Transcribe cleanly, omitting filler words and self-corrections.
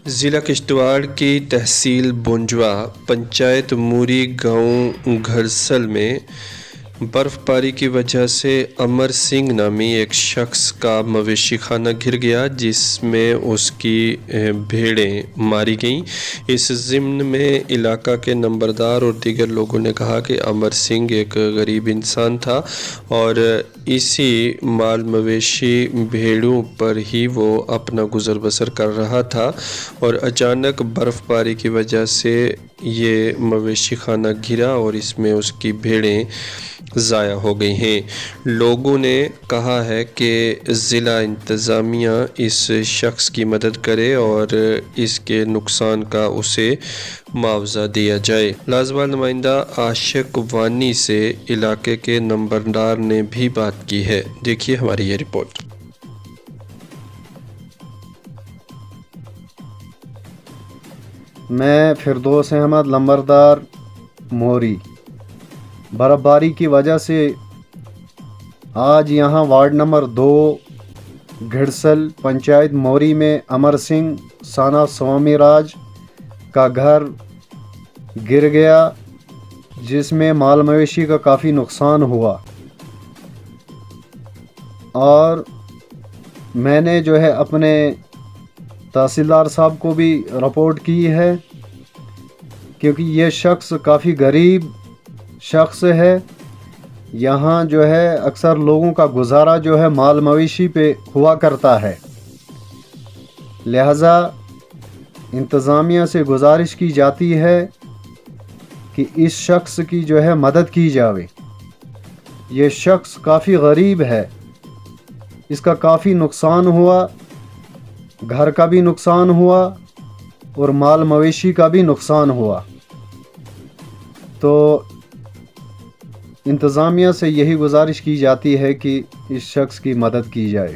ضلع کشتواڑ کی تحصیل بونجوا پنچایت موری گاؤں گھرسل میں برف باری کی وجہ سے امر سنگھ نامی ایک شخص کا مویشی خانہ گر گیا، جس میں اس کی بھیڑیں ماری گئیں۔ اس ضمن میں علاقہ کے نمبردار اور دیگر لوگوں نے کہا کہ امر سنگھ ایک غریب انسان تھا اور اسی مال مویشی بھیڑوں پر ہی وہ اپنا گزر بسر کر رہا تھا اور اچانک برف باری کی وجہ سے یہ مویشی خانہ گرا اور اس میں اس کی بھیڑیں ضائع ہو گئی ہیں۔ لوگوں نے کہا ہے کہ ضلع انتظامیہ اس شخص کی مدد کرے اور اس کے نقصان کا اسے معاوضہ دیا جائے۔ لازوال نمائندہ عاشق وانی سے علاقے کے نمبردار نے بھی بات کی ہے، دیکھیے ہماری یہ رپورٹ۔ میں فردوس احمد لمبردار موری۔ برف باری کی وجہ سے آج یہاں وارڈ نمبر 2 گھڑسل پنچایت موری میں امر سنگھ سانا سوامی راج کا گھر گر گیا، جس میں مال مویشی کا کافی نقصان ہوا، اور میں نے اپنے تحصیلدار صاحب کو بھی رپورٹ کی ہے، کیونکہ یہ شخص کافی غریب شخص ہے۔ یہاں اکثر لوگوں کا گزارا مال مویشی پہ ہوا کرتا ہے، لہذا انتظامیہ سے گزارش کی جاتی ہے کہ اس شخص کی مدد کی جاوے۔ یہ شخص کافی غریب ہے، اس کا کافی نقصان ہوا، گھر کا بھی نقصان ہوا اور مال مویشی کا بھی نقصان ہوا، تو انتظامیہ سے یہی گزارش کی جاتی ہے کہ اس شخص کی مدد کی جائے۔